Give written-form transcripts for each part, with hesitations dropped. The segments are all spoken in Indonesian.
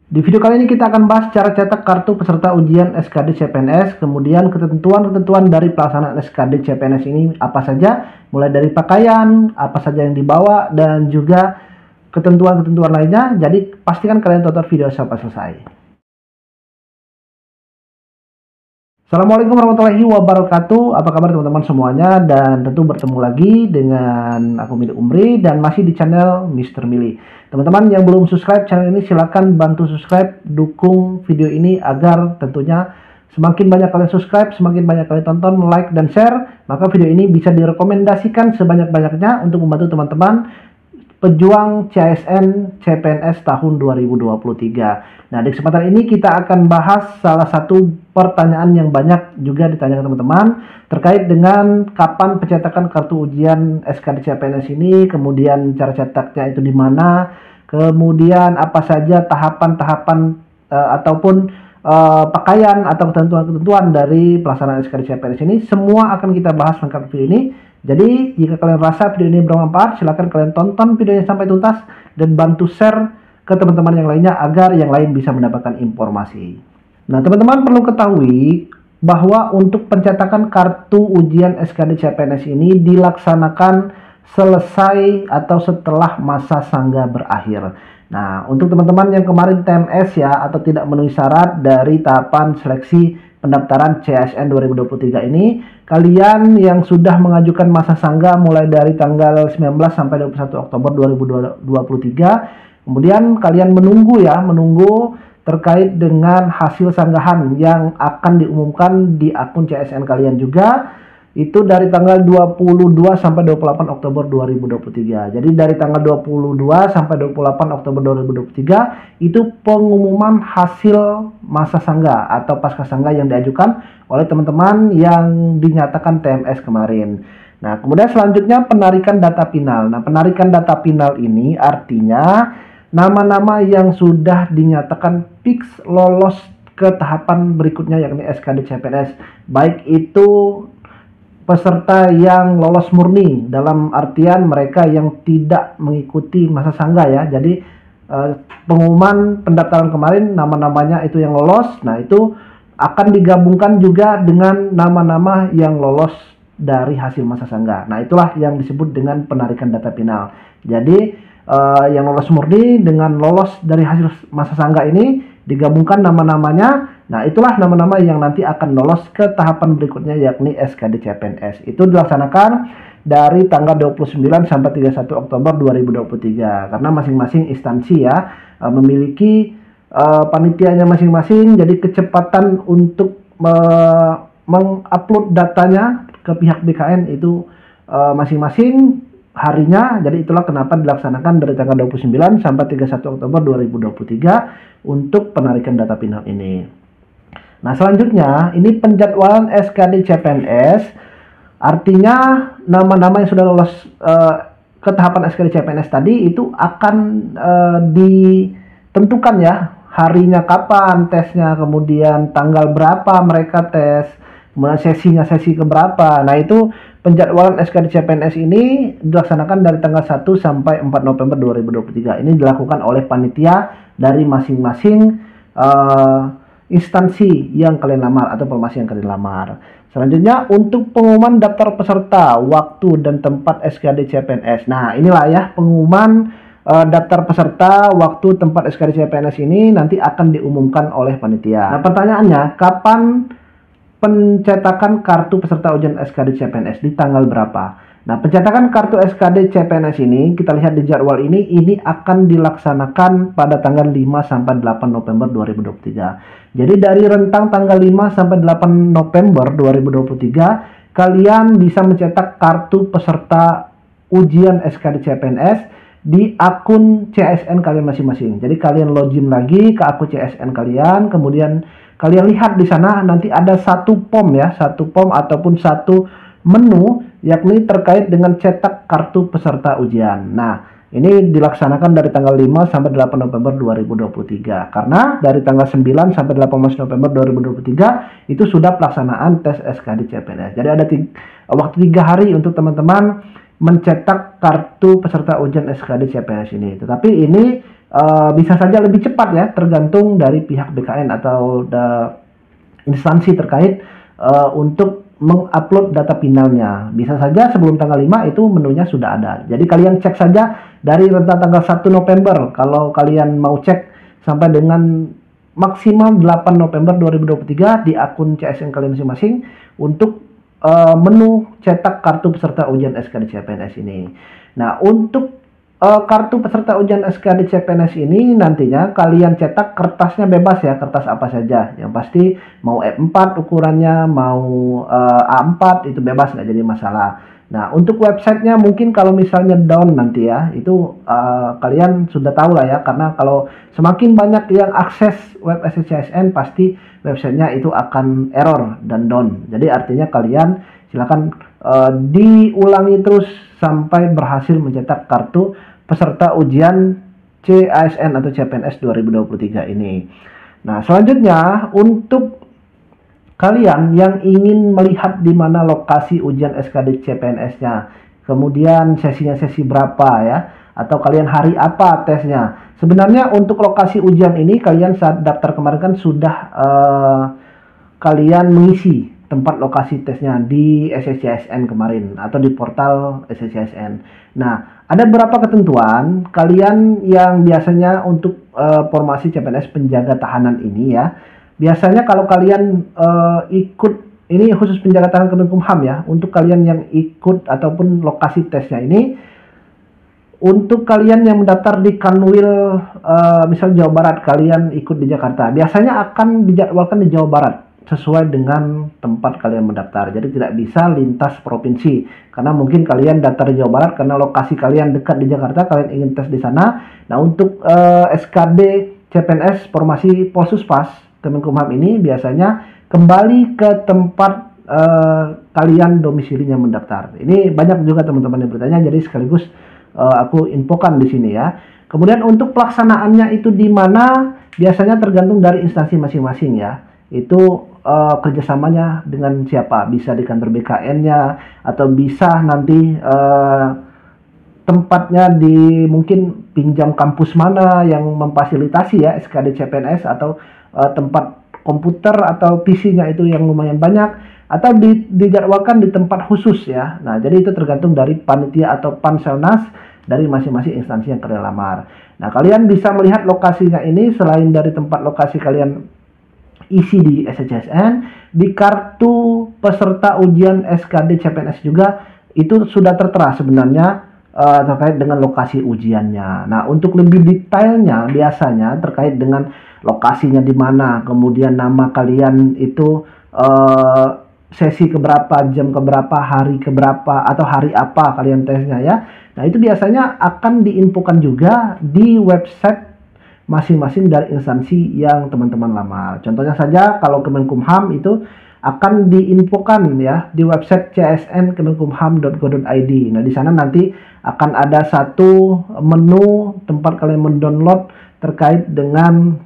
Di video kali ini kita akan bahas cara cetak kartu peserta ujian SKD CPNS, kemudian ketentuan-ketentuan dari pelaksanaan SKD CPNS ini apa saja, mulai dari pakaian, apa saja yang dibawa, dan juga ketentuan-ketentuan lainnya. Jadi pastikan kalian tonton video sampai selesai. Assalamualaikum warahmatullahi wabarakatuh. Apa kabar teman-teman semuanya? Dan tentu bertemu lagi dengan aku Mili Umri dan masih di channel Mr. Mili. Teman-teman yang belum subscribe channel ini silahkan bantu subscribe, dukung video ini agar tentunya semakin banyak kalian subscribe, semakin banyak kalian tonton, like dan share, maka video ini bisa direkomendasikan sebanyak-banyaknya untuk membantu teman-teman pejuang CASN CPNS tahun 2023. Nah, di kesempatan ini kita akan bahas salah satu pertanyaan yang banyak juga ditanyakan teman-teman terkait dengan kapan pencetakan kartu ujian SKD CPNS ini, kemudian cara cetaknya itu di mana, kemudian apa saja tahapan-tahapan ataupun pakaian atau ketentuan-ketentuan dari pelaksanaan SKD CPNS ini. Semua akan kita bahas lengkap video ini. Jadi jika kalian rasa video ini bermanfaat, silahkan kalian tonton videonya sampai tuntas dan bantu share ke teman-teman yang lainnya agar yang lain bisa mendapatkan informasi. Nah, teman-teman perlu ketahui bahwa untuk pencetakan kartu ujian SKD CPNS ini dilaksanakan selesai atau setelah masa sangga berakhir. Nah, untuk teman-teman yang kemarin TMS ya atau tidak memenuhi syarat dari tahapan seleksi pendaftaran CASN 2023 ini, kalian yang sudah mengajukan masa sangga mulai dari tanggal 19 sampai 21 Oktober 2023, kemudian kalian menunggu terkait dengan hasil sanggahan yang akan diumumkan di akun CASN kalian juga, itu dari tanggal 22 sampai 28 Oktober 2023. Jadi dari tanggal 22 sampai 28 Oktober 2023 itu pengumuman hasil masa sangga atau pasca sangga yang diajukan oleh teman-teman yang dinyatakan TMS kemarin. Nah, kemudian selanjutnya penarikan data final. Nah, penarikan data final ini artinya nama-nama yang sudah dinyatakan fix lolos ke tahapan berikutnya yakni SKD CPNS, baik itu peserta yang lolos murni dalam artian mereka yang tidak mengikuti masa sangga ya. Jadi pengumuman pendaftaran kemarin nama-namanya itu yang lolos. Nah, itu akan digabungkan juga dengan nama-nama yang lolos dari hasil masa sangga. Nah, itulah yang disebut dengan penarikan data final. Jadi yang lolos murni dengan lolos dari hasil masa sangga ini digabungkan nama-namanya. Nah, itulah nama-nama yang nanti akan lolos ke tahapan berikutnya yakni SKD CPNS. Itu dilaksanakan dari tanggal 29 sampai 31 Oktober 2023 karena masing-masing instansi ya memiliki panitianya masing-masing. Jadi kecepatan untuk mengupload datanya ke pihak BKN itu masing-masing harinya. Jadi itulah kenapa dilaksanakan dari tanggal 29 sampai 31 Oktober 2023 untuk penarikan data final ini. Nah, selanjutnya ini penjadwalan SKD CPNS, artinya nama-nama yang sudah lolos ke tahapan SKD CPNS tadi itu akan ditentukan ya harinya kapan tesnya, kemudian tanggal berapa mereka tes, kemudian sesinya sesi keberapa. Nah, itu penjadwalan SKD CPNS ini dilaksanakan dari tanggal 1 sampai 4 November 2023. Ini dilakukan oleh panitia dari masing-masing instansi yang kalian lamar atau formasi yang kalian lamar. Selanjutnya untuk pengumuman daftar peserta, waktu dan tempat SKD CPNS. Nah, inilah ya pengumuman daftar peserta, waktu, tempat SKD CPNS ini nanti akan diumumkan oleh panitia. Nah, pertanyaannya kapan pencetakan kartu peserta ujian SKD CPNS, di tanggal berapa? Nah, pencetakan kartu SKD CPNS ini kita lihat di jadwal ini akan dilaksanakan pada tanggal 5 sampai 8 November 2023. Jadi dari rentang tanggal 5 sampai 8 November 2023 kalian bisa mencetak kartu peserta ujian SKD CPNS di akun CASN kalian masing-masing. Jadi kalian login lagi ke akun CASN kalian, kemudian kalian lihat di sana nanti ada satu form ya, satu form ataupun satu menu yakni terkait dengan cetak kartu peserta ujian. Nah, ini dilaksanakan dari tanggal 5 sampai 8 November 2023 karena dari tanggal 9 sampai 18 November 2023 itu sudah pelaksanaan tes SKD CPNS. Jadi ada waktu 3 hari untuk teman-teman mencetak kartu peserta ujian SKD CPNS ini. Tetapi ini bisa saja lebih cepat ya, tergantung dari pihak BKN atau instansi terkait untuk mengupload data finalnya. Bisa saja sebelum tanggal 5 itu menunya sudah ada. Jadi kalian cek saja dari rentang tanggal 1 November kalau kalian mau cek sampai dengan maksimal 8 November 2023 di akun CSN kalian masing-masing untuk menu cetak kartu peserta ujian SKD CPNS ini. Nah, untuk kartu peserta ujian SKD CPNS ini nantinya kalian cetak kertasnya bebas ya, kertas apa saja. Yang pasti mau E4 ukurannya, mau A4 itu bebas, nggak jadi masalah. Nah, untuk websitenya mungkin kalau misalnya down nanti ya, itu kalian sudah tahu lah ya, karena kalau semakin banyak yang akses web SSCSN pasti websitenya itu akan error dan down. Jadi artinya kalian silakan diulangi terus sampai berhasil mencetak kartu peserta ujian CASN atau CPNS 2023 ini. Nah, selanjutnya untuk kalian yang ingin melihat di mana lokasi ujian SKD CPNS-nya, kemudian sesinya sesi berapa ya, atau kalian hari apa tesnya. Sebenarnya untuk lokasi ujian ini kalian saat daftar kemarin kan sudah kalian mengisi tempat lokasi tesnya di SSCSN kemarin atau di portal SSCSN. Nah, ada beberapa ketentuan kalian yang biasanya untuk formasi CPNS penjaga tahanan ini ya. Biasanya kalau kalian ikut, ini khusus penjaga tahanan Kemenkumham ya, untuk kalian yang ikut ataupun lokasi tesnya ini, untuk kalian yang mendaftar di Kanwil misal Jawa Barat, kalian ikut di Jakarta, biasanya akan dijadwalkan di Jawa Barat sesuai dengan tempat kalian mendaftar. Jadi tidak bisa lintas provinsi, karena mungkin kalian daftar di Jawa Barat karena lokasi kalian dekat di Jakarta, kalian ingin tes di sana. Nah, untuk SKD CPNS formasi Polsuspas Kemenkumham ini biasanya kembali ke tempat kalian domisilinya mendaftar. Ini banyak juga teman-teman yang bertanya, jadi sekaligus aku infokan di sini ya. Kemudian untuk pelaksanaannya itu di mana, biasanya tergantung dari instansi masing-masing ya. Itu kerjasamanya dengan siapa, bisa di kantor BKN-nya atau bisa nanti tempatnya di mungkin pinjam kampus mana yang memfasilitasi ya SKD CPNS, atau tempat komputer atau PC-nya itu yang lumayan banyak, atau dijadwalkan di tempat khusus ya. Nah, jadi itu tergantung dari panitia atau panselnas dari masing-masing instansi yang kalian lamar. Nah, kalian bisa melihat lokasinya ini selain dari tempat lokasi kalian isi di SSCSN, di kartu peserta ujian SKD CPNS juga itu sudah tertera sebenarnya terkait dengan lokasi ujiannya. Nah, untuk lebih detailnya biasanya terkait dengan lokasinya di mana, kemudian nama kalian itu sesi keberapa, jam keberapa, hari keberapa, atau hari apa kalian tesnya ya. Nah, itu biasanya akan diinfokan juga di website masing-masing dari instansi yang teman-teman lamar. Contohnya saja kalau Kemenkumham itu akan diinfokan ya di website csn.kemenkumham.go.id. Nah, di sana nanti akan ada satu menu tempat kalian mendownload terkait dengan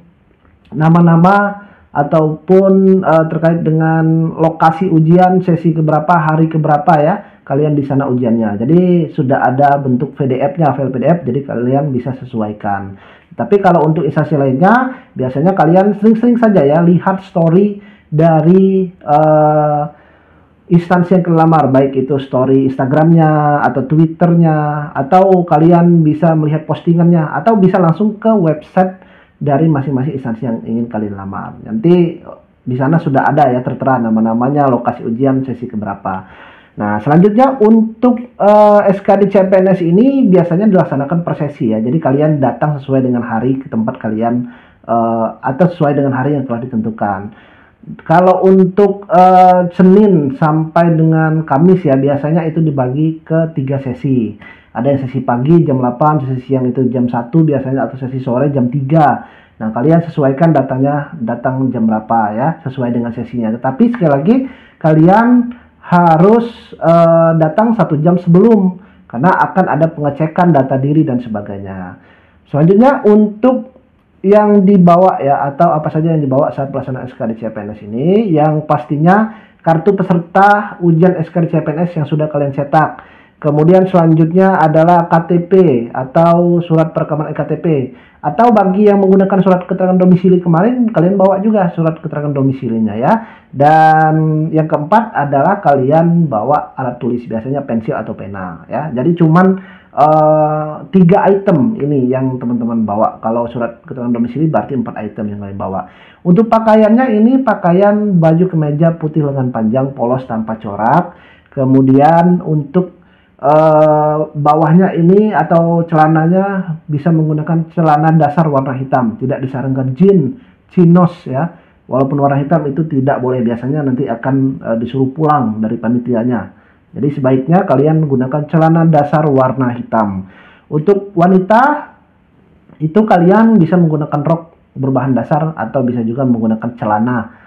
nama-nama ataupun terkait dengan lokasi ujian, sesi keberapa, hari keberapa ya kalian di sana ujiannya. Jadi sudah ada bentuk PDF-nya, file PDF, jadi kalian bisa sesuaikan. Tapi kalau untuk instansi lainnya, biasanya kalian sering-sering saja ya lihat story dari instansi yang kelamar, baik itu story Instagramnya atau Twitternya, atau kalian bisa melihat postingannya, atau bisa langsung ke website dari masing-masing instansi yang ingin kalian lamar. Nanti di sana sudah ada ya tertera nama-namanya, lokasi ujian, sesi keberapa. Nah, selanjutnya untuk SKD CPNS ini biasanya dilaksanakan per sesi ya. Jadi kalian datang sesuai dengan hari ke tempat kalian atau sesuai dengan hari yang telah ditentukan. Kalau untuk Senin sampai dengan Kamis ya, biasanya itu dibagi ke 3 sesi. Ada yang sesi pagi jam 8, sesi siang itu jam 1 biasanya, atau sesi sore jam 3. Nah, kalian sesuaikan datang jam berapa ya, sesuai dengan sesinya. Tetapi sekali lagi kalian harus datang 1 jam sebelum, karena akan ada pengecekan data diri dan sebagainya. Selanjutnya untuk yang dibawa ya, atau apa saja yang dibawa saat pelaksanaan SKD CPNS ini, yang pastinya kartu peserta ujian SKD CPNS yang sudah kalian cetak. Kemudian selanjutnya adalah KTP atau surat perekaman ektp. Atau bagi yang menggunakan surat keterangan domisili kemarin, kalian bawa juga surat keterangan domisilinya ya. Dan yang keempat adalah kalian bawa alat tulis, biasanya pensil atau pena ya. Jadi cuman 3 item ini yang teman-teman bawa. Kalau surat keterangan domisili berarti 4 item yang kalian bawa. Untuk pakaiannya ini pakaian baju kemeja putih lengan panjang polos tanpa corak. Kemudian untuk bawahnya ini atau celananya bisa menggunakan celana dasar warna hitam, tidak disarankan chinos ya. Walaupun warna hitam itu tidak boleh, biasanya nanti akan disuruh pulang dari panitianya. Jadi sebaiknya kalian gunakan celana dasar warna hitam. Untuk wanita itu kalian bisa menggunakan rok berbahan dasar atau bisa juga menggunakan celana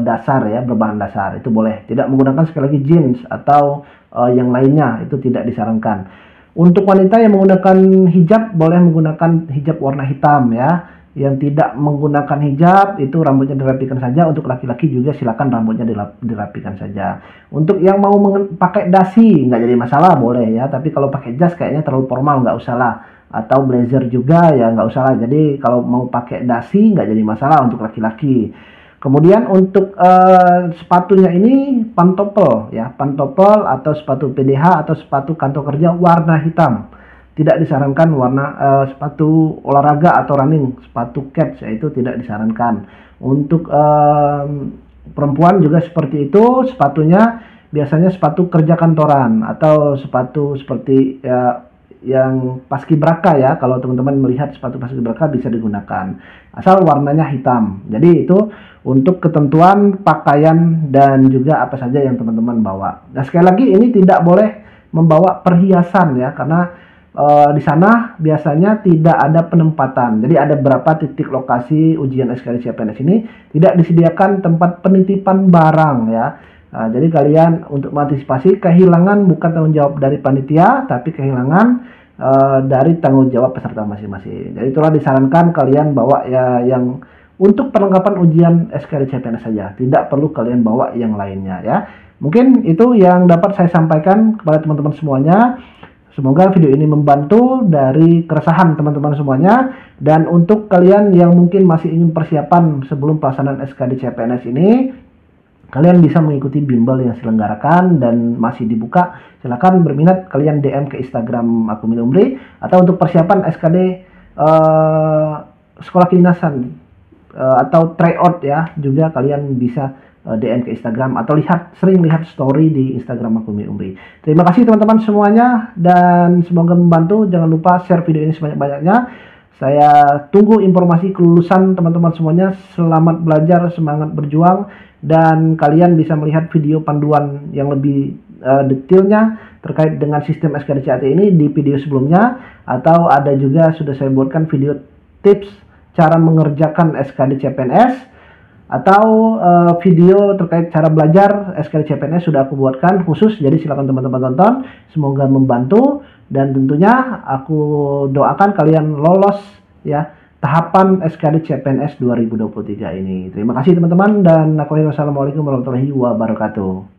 dasar ya, berbahan dasar, itu boleh. Tidak menggunakan sekali lagi jeans atau yang lainnya, itu tidak disarankan. Untuk wanita yang menggunakan hijab boleh menggunakan hijab warna hitam ya. Yang tidak menggunakan hijab itu rambutnya dirapikan saja. Untuk laki-laki juga silakan rambutnya dirapikan saja. Untuk yang mau pakai dasi nggak jadi masalah, boleh ya. Tapi kalau pakai jas kayaknya terlalu formal, nggak usah lah. Atau blazer juga ya nggak usah lah. Jadi kalau mau pakai dasi nggak jadi masalah untuk laki-laki. Kemudian untuk sepatunya ini pantopel ya, pantopel atau sepatu PDH atau sepatu kantor kerja warna hitam. Tidak disarankan warna sepatu olahraga atau running, sepatu cats ya, itu tidak disarankan. Untuk perempuan juga seperti itu, sepatunya biasanya sepatu kerja kantoran atau sepatu seperti yang paskibraka ya. Kalau teman-teman melihat sepatu paskibraka bisa digunakan, asal warnanya hitam. Jadi itu untuk ketentuan pakaian dan juga apa saja yang teman-teman bawa. Nah sekali lagi ini tidak boleh membawa perhiasan ya, karena di sana biasanya tidak ada penempatan. Jadi ada beberapa titik lokasi ujian SKD CPNS ini tidak disediakan tempat penitipan barang ya. Nah, jadi kalian untuk mengantisipasi kehilangan bukan tanggung jawab dari panitia, tapi kehilangan dari tanggung jawab peserta masing-masing. Jadi itulah disarankan kalian bawa ya yang untuk perlengkapan ujian SKD CPNS saja, tidak perlu kalian bawa yang lainnya ya. Mungkin itu yang dapat saya sampaikan kepada teman-teman semuanya. Semoga video ini membantu dari keresahan teman-teman semuanya. Dan untuk kalian yang mungkin masih ingin persiapan sebelum pelaksanaan SKD CPNS ini, kalian bisa mengikuti bimbel yang diselenggarakan dan masih dibuka. Silakan berminat kalian DM ke Instagram aku Mili Umri. Atau untuk persiapan SKD sekolah kedinasan atau tryout ya, juga kalian bisa DM ke Instagram atau sering lihat story di Instagram aku Mili Umri. Terima kasih teman-teman semuanya dan semoga membantu. Jangan lupa share video ini sebanyak-banyaknya. Saya tunggu informasi kelulusan teman-teman semuanya. Selamat belajar, semangat berjuang, dan kalian bisa melihat video panduan yang lebih detailnya terkait dengan sistem SKD CAT ini di video sebelumnya, atau ada juga sudah saya buatkan video tips cara mengerjakan SKD CPNS, atau video terkait cara belajar SKD CPNS sudah aku buatkan khusus. Jadi silakan teman-teman tonton, semoga membantu, dan tentunya aku doakan kalian lolos ya tahapan SKD CPNS 2023 ini. Terima kasih teman-teman, dan aku wassalamualaikum warahmatullahi wabarakatuh.